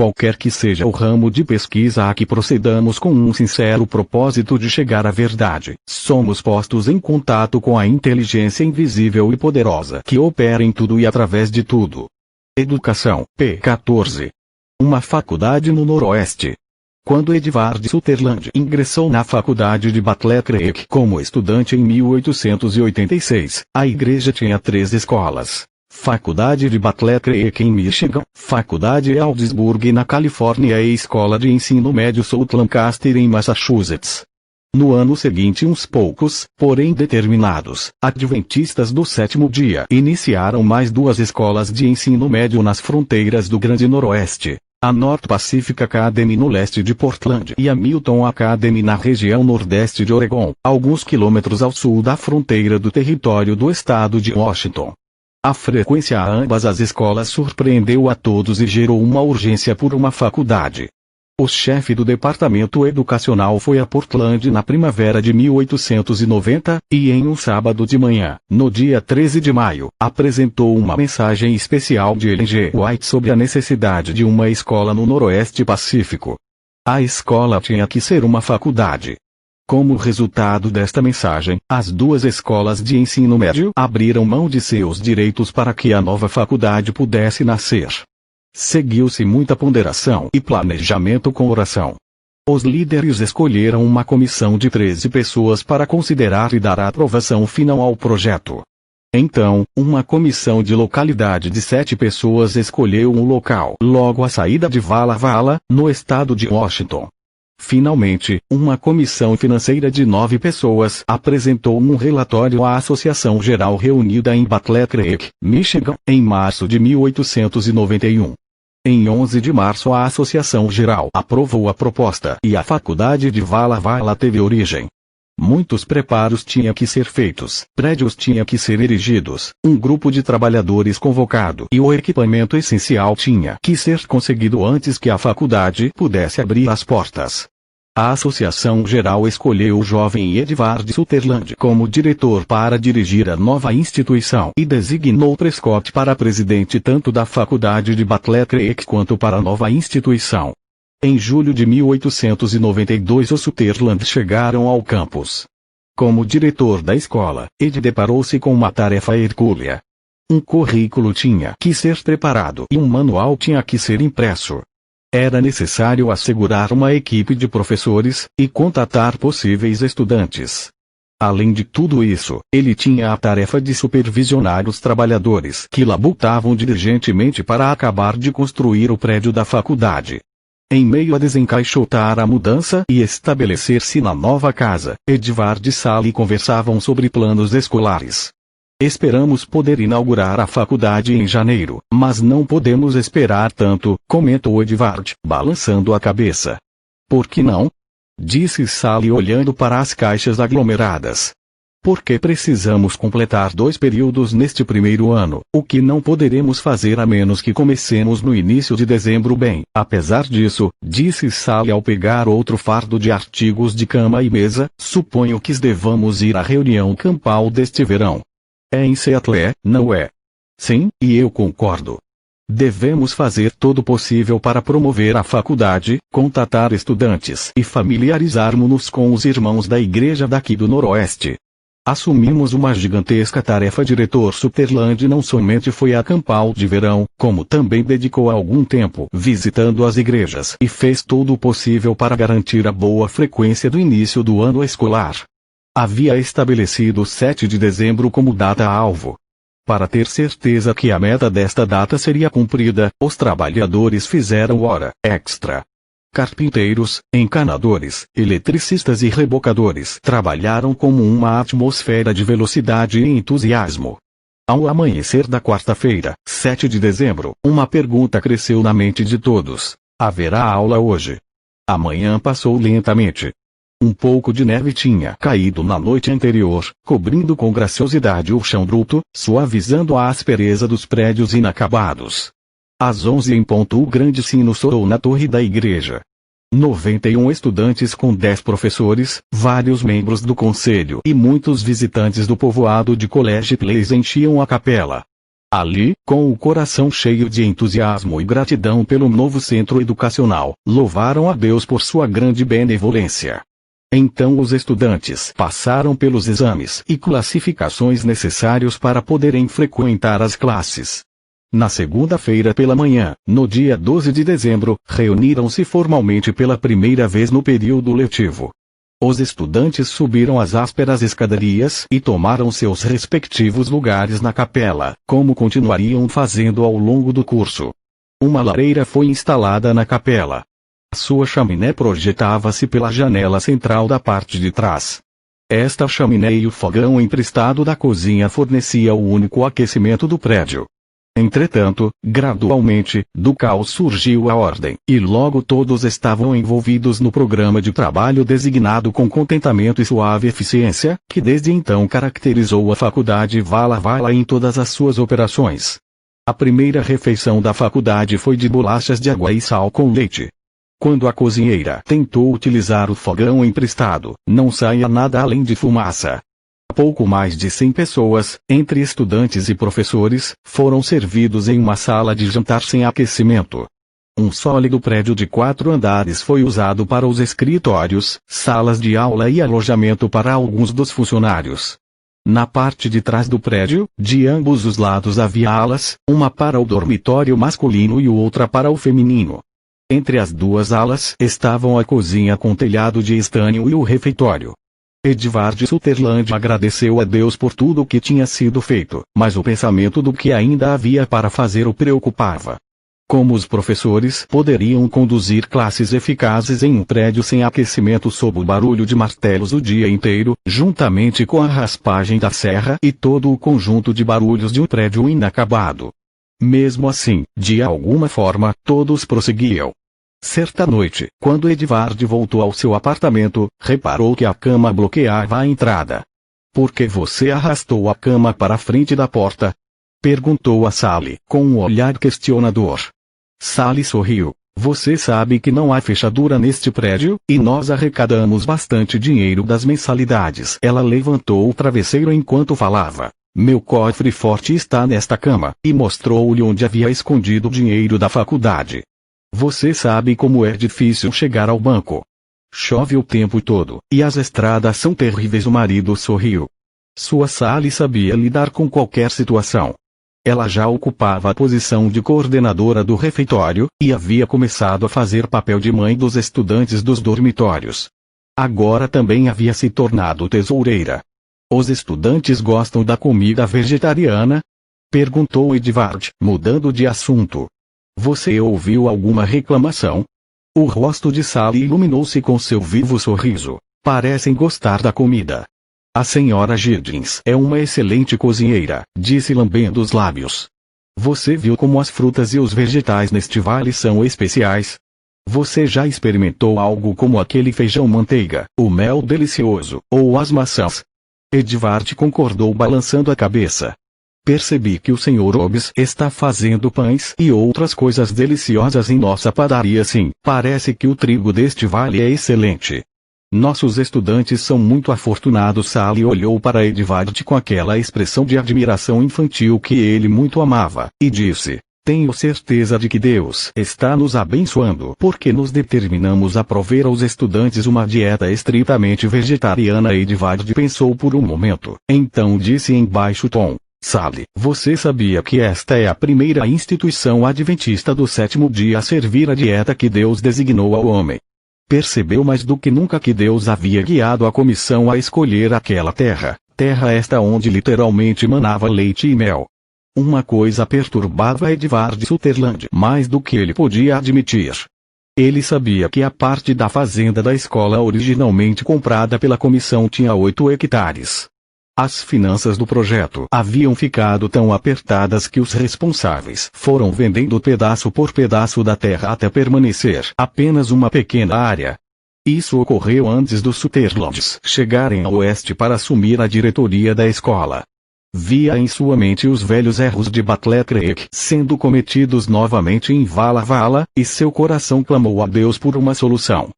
qualquer que seja o ramo de pesquisa a que procedamos com um sincero propósito de chegar à verdade, somos postos em contato com a inteligência invisível e poderosa que opera em tudo e através de tudo. Educação, p. 14. Uma faculdade no Noroeste. Quando Edvard Sutherland ingressou na faculdade de Battle Creek como estudante em 1886, a igreja tinha 3 escolas. Faculdade de Battle Creek em Michigan, Faculdade Ealdisburg na Califórnia e Escola de Ensino Médio South Lancaster em Massachusetts. No ano seguinte uns poucos, porém determinados, adventistas do sétimo dia iniciaram mais 2 escolas de ensino médio nas fronteiras do Grande Noroeste. A North Pacific Academy no leste de Portland e a Milton Academy na região nordeste de Oregon, alguns quilômetros ao sul da fronteira do território do estado de Washington. A frequência a ambas as escolas surpreendeu a todos e gerou uma urgência por uma faculdade. O chefe do departamento educacional foi a Portland na primavera de 1890, e em um sábado de manhã, no dia 13 de maio, apresentou uma mensagem especial de Ellen G. White sobre a necessidade de uma escola no Noroeste Pacífico. A escola tinha que ser uma faculdade. Como resultado desta mensagem, as 2 escolas de ensino médio abriram mão de seus direitos para que a nova faculdade pudesse nascer. Seguiu-se muita ponderação e planejamento com oração. Os líderes escolheram uma comissão de 13 pessoas para considerar e dar a aprovação final ao projeto. Então, uma comissão de localidade de 7 pessoas escolheu um local logo à saída de Walla Walla, no estado de Washington. Finalmente, uma comissão financeira de 9 pessoas apresentou um relatório à Associação Geral reunida em Battle Creek, Michigan, em março de 1891. Em 11 de março a Associação Geral aprovou a proposta e a faculdade de Walla Walla teve origem. Muitos preparos tinham que ser feitos, prédios tinham que ser erigidos, um grupo de trabalhadores convocado e o equipamento essencial tinha que ser conseguido antes que a faculdade pudesse abrir as portas. A Associação Geral escolheu o jovem Edvard Sutherland como diretor para dirigir a nova instituição e designou Prescott para presidente tanto da faculdade de Battle Creek quanto para a nova instituição. Em julho de 1892 os Sutherland chegaram ao campus. Como diretor da escola, Ed deparou-se com uma tarefa hercúlea. Um currículo tinha que ser preparado e um manual tinha que ser impresso. Era necessário assegurar uma equipe de professores, e contatar possíveis estudantes. Além de tudo isso, ele tinha a tarefa de supervisionar os trabalhadores que labutavam diligentemente para acabar de construir o prédio da faculdade. Em meio a desencaixotar a mudança e estabelecer-se na nova casa, Edvard e Sally conversavam sobre planos escolares. Esperamos poder inaugurar a faculdade em janeiro, mas não podemos esperar tanto, comentou Edvard, balançando a cabeça. Por que não? Disse Sally olhando para as caixas aglomeradas. Porque precisamos completar 2 períodos neste primeiro ano, o que não poderemos fazer a menos que comecemos no início de dezembro bem. Apesar disso, disse Sally ao pegar outro fardo de artigos de cama e mesa, suponho que devamos ir à reunião campal deste verão. É em Seattle, não é? Sim, e eu concordo. Devemos fazer todo o possível para promover a faculdade, contatar estudantes e familiarizarmos-nos com os irmãos da igreja daqui do Noroeste. Assumimos uma gigantesca tarefa. Diretor Sutherland não somente foi a campal de verão, como também dedicou algum tempo visitando as igrejas e fez todo o possível para garantir a boa frequência do início do ano escolar. Havia estabelecido 7 de dezembro como data-alvo. Para ter certeza que a meta desta data seria cumprida, os trabalhadores fizeram hora extra. Carpinteiros, encanadores, eletricistas e rebocadores trabalharam como uma atmosfera de velocidade e entusiasmo. Ao amanhecer da quarta-feira, 7 de dezembro, uma pergunta cresceu na mente de todos: haverá aula hoje? A manhã passou lentamente. Um pouco de neve tinha caído na noite anterior, cobrindo com graciosidade o chão bruto, suavizando a aspereza dos prédios inacabados. Às 11 em ponto o grande sino soou na torre da igreja. 91 estudantes com 10 professores, vários membros do conselho e muitos visitantes do povoado de College Place enchiam a capela. Ali, com o coração cheio de entusiasmo e gratidão pelo novo centro educacional, louvaram a Deus por sua grande benevolência. Então os estudantes passaram pelos exames e classificações necessários para poderem frequentar as classes. Na segunda-feira pela manhã, no dia 12 de dezembro, reuniram-se formalmente pela primeira vez no período letivo. Os estudantes subiram as ásperas escadarias e tomaram seus respectivos lugares na capela, como continuariam fazendo ao longo do curso. Uma lareira foi instalada na capela. Sua chaminé projetava-se pela janela central da parte de trás. Esta chaminé e o fogão emprestado da cozinha fornecia o único aquecimento do prédio. Entretanto, gradualmente, do caos surgiu a ordem, e logo todos estavam envolvidos no programa de trabalho designado com contentamento e suave eficiência, que desde então caracterizou a faculdade Vala Vala em todas as suas operações. A primeira refeição da faculdade foi de bolachas de água e sal com leite. Quando a cozinheira tentou utilizar o fogão emprestado, não saía nada além de fumaça. Pouco mais de 100 pessoas, entre estudantes e professores, foram servidos em uma sala de jantar sem aquecimento. Um sólido prédio de 4 andares foi usado para os escritórios, salas de aula e alojamento para alguns dos funcionários. Na parte de trás do prédio, de ambos os lados havia alas, uma para o dormitório masculino e outra para o feminino. Entre as duas alas estavam a cozinha com telhado de estânio e o refeitório. Edvard Sutherland agradeceu a Deus por tudo o que tinha sido feito, mas o pensamento do que ainda havia para fazer o preocupava. Como os professores poderiam conduzir classes eficazes em um prédio sem aquecimento sob o barulho de martelos o dia inteiro, juntamente com a raspagem da serra e todo o conjunto de barulhos de um prédio inacabado? Mesmo assim, de alguma forma, todos prosseguiam. Certa noite, quando Edvard voltou ao seu apartamento, reparou que a cama bloqueava a entrada. "Por que você arrastou a cama para a frente da porta?" perguntou a Sally, com um olhar questionador. Sally sorriu. "Você sabe que não há fechadura neste prédio, e nós arrecadamos bastante dinheiro das mensalidades." Ela levantou o travesseiro enquanto falava. "Meu cofre forte está nesta cama", e mostrou-lhe onde havia escondido o dinheiro da faculdade. "Você sabe como é difícil chegar ao banco. Chove o tempo todo, e as estradas são terríveis." O marido sorriu. Sua Sally sabia lidar com qualquer situação. Ela já ocupava a posição de coordenadora do refeitório, e havia começado a fazer papel de mãe dos estudantes dos dormitórios. Agora também havia se tornado tesoureira. "Os estudantes gostam da comida vegetariana?" perguntou Edvard, mudando de assunto. "Você ouviu alguma reclamação?" O rosto de Sally iluminou-se com seu vivo sorriso. "Parecem gostar da comida. A senhora Giddens é uma excelente cozinheira", disse lambendo os lábios. "Você viu como as frutas e os vegetais neste vale são especiais? Você já experimentou algo como aquele feijão-manteiga, o mel delicioso, ou as maçãs?" Edvard concordou balançando a cabeça. "Percebi que o Sr. Hobbes está fazendo pães e outras coisas deliciosas em nossa padaria. Sim, parece que o trigo deste vale é excelente. Nossos estudantes são muito afortunados." Sally olhou para Edvard com aquela expressão de admiração infantil que ele muito amava, e disse: "Tenho certeza de que Deus está nos abençoando porque nos determinamos a prover aos estudantes uma dieta estritamente vegetariana." Edvard pensou por um momento, então disse em baixo tom: "Sally, você sabia que esta é a primeira instituição adventista do sétimo dia a servir a dieta que Deus designou ao homem?" Percebeu mais do que nunca que Deus havia guiado a comissão a escolher aquela terra esta onde literalmente manava leite e mel. Uma coisa perturbava Edvard Sutherland mais do que ele podia admitir. Ele sabia que a parte da fazenda da escola originalmente comprada pela comissão tinha 8 hectares. As finanças do projeto haviam ficado tão apertadas que os responsáveis foram vendendo pedaço por pedaço da terra até permanecer apenas uma pequena área. Isso ocorreu antes dos Sutherlands chegarem ao oeste para assumir a diretoria da escola. Via em sua mente os velhos erros de Butler Creek sendo cometidos novamente em Vala Vala, e seu coração clamou a Deus por uma solução.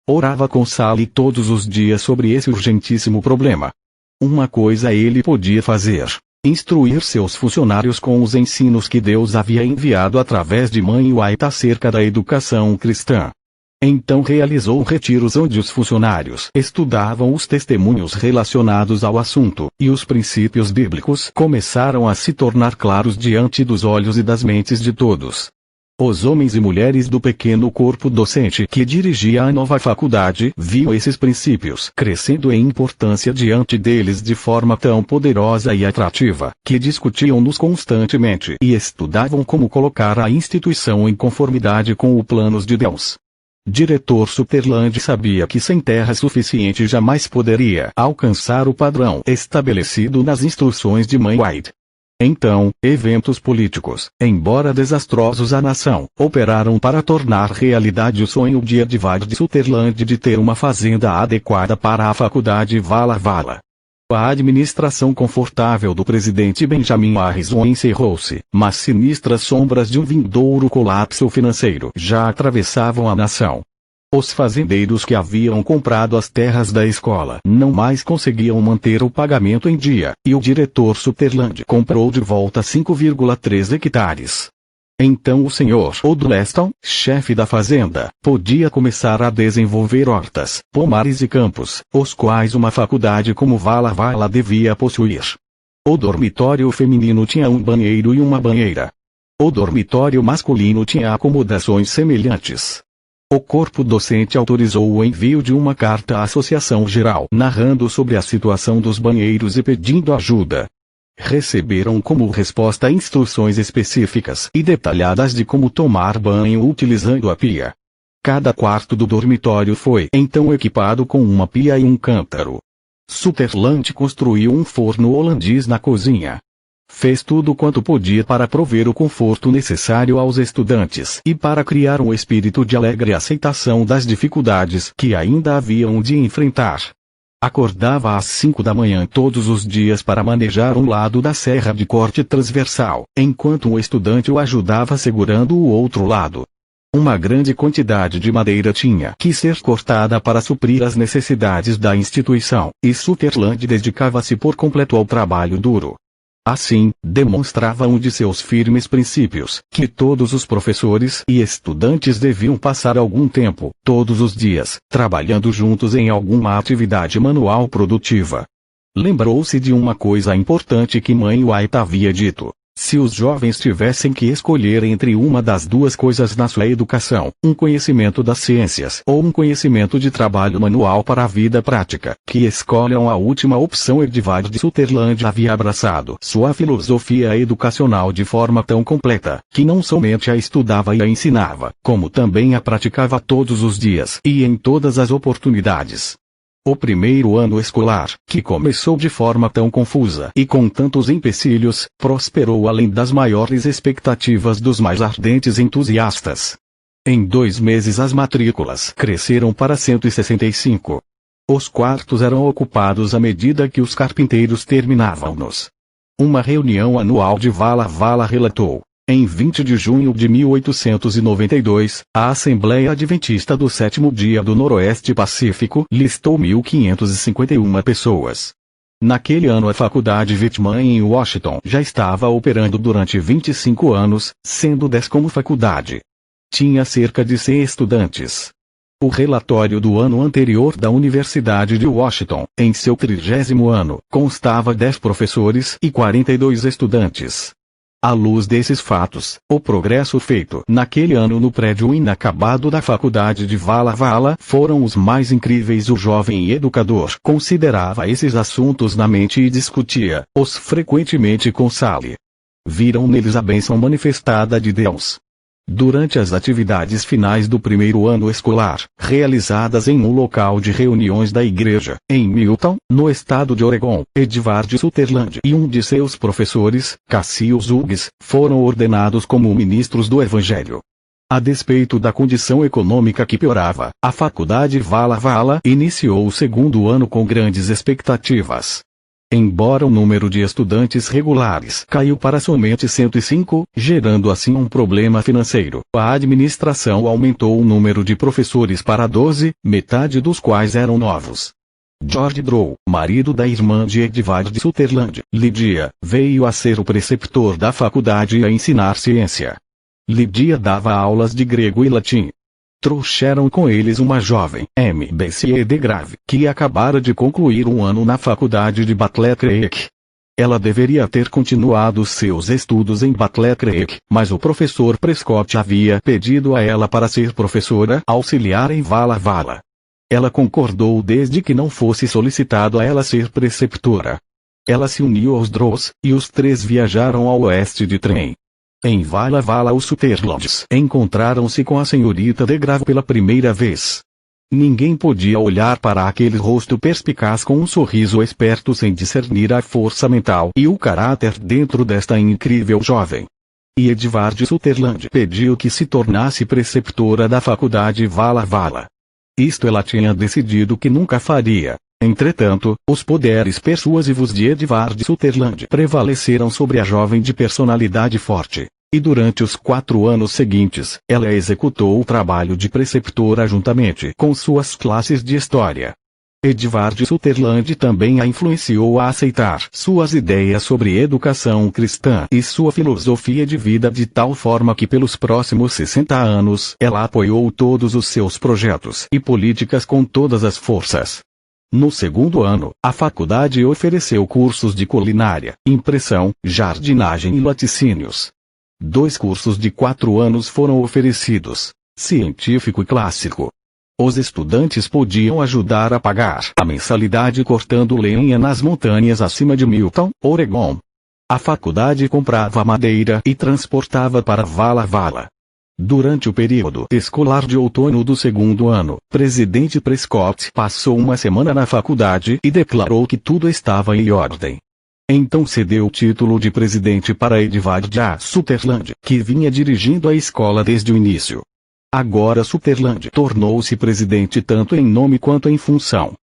Orava com Sally todos os dias sobre esse urgentíssimo problema. Uma coisa ele podia fazer. Instruir seus funcionários com os ensinos que Deus havia enviado através de Mãe White acerca da educação cristã. Então realizou retiros onde os funcionários estudavam os testemunhos relacionados ao assunto, e os princípios bíblicos começaram a se tornar claros diante dos olhos e das mentes de todos. Os homens e mulheres do pequeno corpo docente que dirigia a nova faculdade viam esses princípios crescendo em importância diante deles de forma tão poderosa e atrativa, que discutiam-nos constantemente e estudavam como colocar a instituição em conformidade com os planos de Deus. Diretor Sutherland sabia que sem terra suficiente jamais poderia alcançar o padrão estabelecido nas instruções de Mãe White. Então, eventos políticos, embora desastrosos à nação, operaram para tornar realidade o sonho de Edward Sutherland de ter uma fazenda adequada para a faculdade Walla Walla. A administração confortável do presidente Benjamin Harrison encerrou-se, mas sinistras sombras de um vindouro colapso financeiro já atravessavam a nação. Os fazendeiros que haviam comprado as terras da escola não mais conseguiam manter o pagamento em dia, e o diretor Sutherland comprou de volta 5,3 hectares. Então o Sr. Odleston, chefe da fazenda, podia começar a desenvolver hortas, pomares e campos, os quais uma faculdade como Walla Walla devia possuir. O dormitório feminino tinha um banheiro e uma banheira. O dormitório masculino tinha acomodações semelhantes. O corpo docente autorizou o envio de uma carta à Associação Geral narrando sobre a situação dos banheiros e pedindo ajuda. Receberam como resposta instruções específicas e detalhadas de como tomar banho utilizando a pia. Cada quarto do dormitório foi então equipado com uma pia e um cântaro. Sutherland construiu um forno holandês na cozinha. Fez tudo quanto podia para prover o conforto necessário aos estudantes e para criar um espírito de alegre aceitação das dificuldades que ainda haviam de enfrentar. Acordava às 5 da manhã todos os dias para manejar um lado da serra de corte transversal, enquanto um estudante o ajudava segurando o outro lado. Uma grande quantidade de madeira tinha que ser cortada para suprir as necessidades da instituição, e Sutherland dedicava-se por completo ao trabalho duro. Assim, demonstrava um de seus firmes princípios, que todos os professores e estudantes deviam passar algum tempo, todos os dias, trabalhando juntos em alguma atividade manual produtiva. Lembrou-se de uma coisa importante que Mãe White havia dito. Se os jovens tivessem que escolher entre uma das duas coisas na sua educação, um conhecimento das ciências ou um conhecimento de trabalho manual para a vida prática, que escolham a última opção. Edward Sutherland havia abraçado sua filosofia educacional de forma tão completa, que não somente a estudava e a ensinava, como também a praticava todos os dias e em todas as oportunidades. O primeiro ano escolar, que começou de forma tão confusa e com tantos empecilhos, prosperou além das maiores expectativas dos mais ardentes entusiastas. Em 2 meses as matrículas cresceram para 165. Os quartos eram ocupados à medida que os carpinteiros terminavam-nos. Uma reunião anual de Walla Walla relatou. Em 20 de junho de 1892, a Assembleia Adventista do Sétimo Dia do Noroeste Pacífico listou 1.551 pessoas. Naquele ano a Faculdade Whitman em Washington já estava operando durante 25 anos, sendo 10 como faculdade. Tinha cerca de 100 estudantes. O relatório do ano anterior da Universidade de Washington, em seu 30º ano, constava 10 professores e 42 estudantes. À luz desses fatos, o progresso feito naquele ano no prédio inacabado da faculdade de Walla Walla foram os mais incríveis. O jovem educador considerava esses assuntos na mente e discutia-os frequentemente com Sally. Viram neles a bênção manifestada de Deus. Durante as atividades finais do primeiro ano escolar, realizadas em um local de reuniões da igreja, em Milton, no estado de Oregon, Edward Sutherland e um de seus professores, Cassius Hughes, foram ordenados como ministros do Evangelho. A despeito da condição econômica que piorava, a faculdade Walla Walla iniciou o segundo ano com grandes expectativas. Embora o número de estudantes regulares caiu para somente 105, gerando assim um problema financeiro, a administração aumentou o número de professores para 12, metade dos quais eram novos. George Drow, marido da irmã de Edvard Sutherland, Lydia, veio a ser o preceptor da faculdade e a ensinar ciência. Lydia dava aulas de grego e latim. Trouxeram com eles uma jovem, M.B.C. de Grave, que acabara de concluir um ano na faculdade de Battle Creek. Ela deveria ter continuado seus estudos em Battle Creek, mas o professor Prescott havia pedido a ela para ser professora auxiliar em Vala Vala. Ela concordou desde que não fosse solicitado a ela ser preceptora. Ela se uniu aos Drows, e os três viajaram ao oeste de trem. Em Vala Vala os Sutherlands encontraram-se com a senhorita de Grave pela primeira vez. Ninguém podia olhar para aquele rosto perspicaz com um sorriso esperto sem discernir a força mental e o caráter dentro desta incrível jovem. E Edvard Sutherland pediu que se tornasse preceptora da faculdade Vala Vala. Isto ela tinha decidido que nunca faria. Entretanto, os poderes persuasivos de Edvard Sutherland prevaleceram sobre a jovem de personalidade forte. E durante os 4 anos seguintes, ela executou o trabalho de preceptora juntamente com suas classes de história. Edvard Sutherland também a influenciou a aceitar suas ideias sobre educação cristã e sua filosofia de vida de tal forma que pelos próximos 60 anos ela apoiou todos os seus projetos e políticas com todas as forças. No segundo ano, a faculdade ofereceu cursos de culinária, impressão, jardinagem e laticínios. 2 cursos de 4 anos foram oferecidos, científico e clássico. Os estudantes podiam ajudar a pagar a mensalidade cortando lenha nas montanhas acima de Milton, Oregon. A faculdade comprava madeira e transportava para Vala Vala. Durante o período escolar de outono do segundo ano, presidente Prescott passou uma semana na faculdade e declarou que tudo estava em ordem. Então cedeu o título de presidente para Edvard A. Sutherland, que vinha dirigindo a escola desde o início. Agora Sutherland tornou-se presidente tanto em nome quanto em função.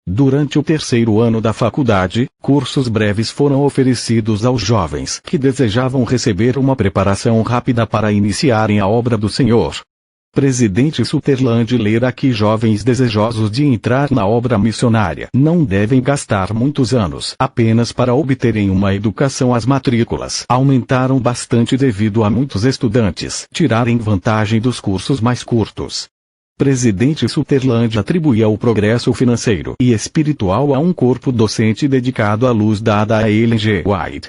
Durante o terceiro ano da faculdade, cursos breves foram oferecidos aos jovens que desejavam receber uma preparação rápida para iniciarem a obra do Senhor. Presidente Sutherland lera que jovens desejosos de entrar na obra missionária não devem gastar muitos anos apenas para obterem uma educação. As matrículas aumentaram bastante devido a muitos estudantes tirarem vantagem dos cursos mais curtos. Presidente Sutherland atribuía o progresso financeiro e espiritual a um corpo docente dedicado à luz dada a Ellen G. White.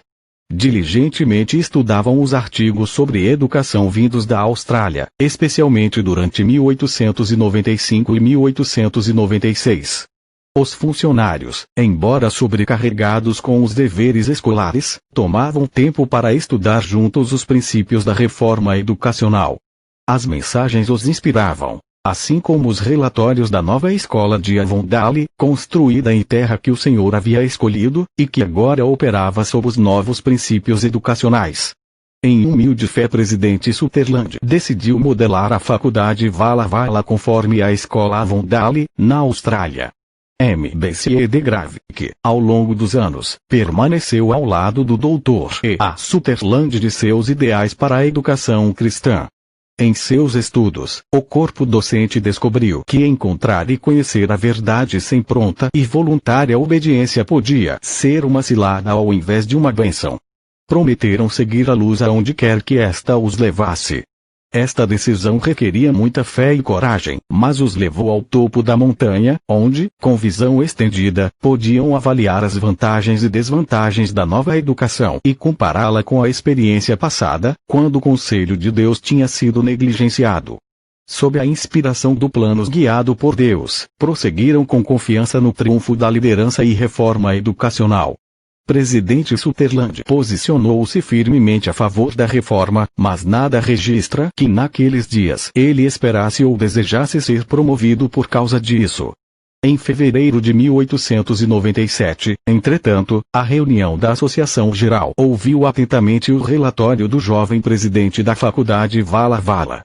Diligentemente estudavam os artigos sobre educação vindos da Austrália, especialmente durante 1895 e 1896. Os funcionários, embora sobrecarregados com os deveres escolares, tomavam tempo para estudar juntos os princípios da reforma educacional. As mensagens os inspiravam, assim como os relatórios da nova escola de Avondale, construída em terra que o Senhor havia escolhido, e que agora operava sob os novos princípios educacionais. Em humilde fé, presidente Sutherland decidiu modelar a faculdade Vala Vala conforme a escola Avondale, na Austrália. M.B.C. de Grave, que, ao longo dos anos, permaneceu ao lado do Dr. E. A. Sutherland de seus ideais para a educação cristã. Em seus estudos, o corpo docente descobriu que encontrar e conhecer a verdade sem pronta e voluntária obediência podia ser uma cilada ao invés de uma bênção. Prometeram seguir a luz aonde quer que esta os levasse. Esta decisão requeria muita fé e coragem, mas os levou ao topo da montanha, onde, com visão estendida, podiam avaliar as vantagens e desvantagens da nova educação e compará-la com a experiência passada, quando o conselho de Deus tinha sido negligenciado. Sob a inspiração do plano guiado por Deus, prosseguiram com confiança no triunfo da liderança e reforma educacional. Presidente Sutherland posicionou-se firmemente a favor da reforma, mas nada registra que naqueles dias ele esperasse ou desejasse ser promovido por causa disso. Em fevereiro de 1897, entretanto, a reunião da Associação Geral ouviu atentamente o relatório do jovem presidente da faculdade Vala Vala.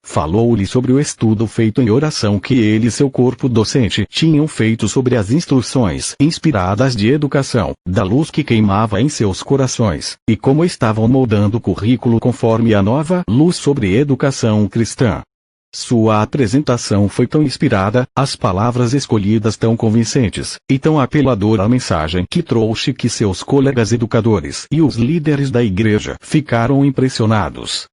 Falou-lhe sobre o estudo feito em oração que ele e seu corpo docente tinham feito sobre as instruções inspiradas de educação, da luz que queimava em seus corações, e como estavam moldando o currículo conforme a nova luz sobre educação cristã. Sua apresentação foi tão inspirada, as palavras escolhidas tão convincentes, e tão apeladora a mensagem que trouxe que seus colegas educadores e os líderes da igreja ficaram impressionados.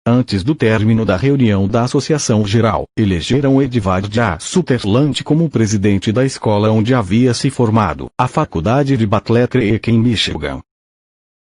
Antes do término da reunião da Associação Geral, elegeram Edward A. Sutherland como presidente da escola onde havia se formado, a Faculdade de Butler Creek em Michigan.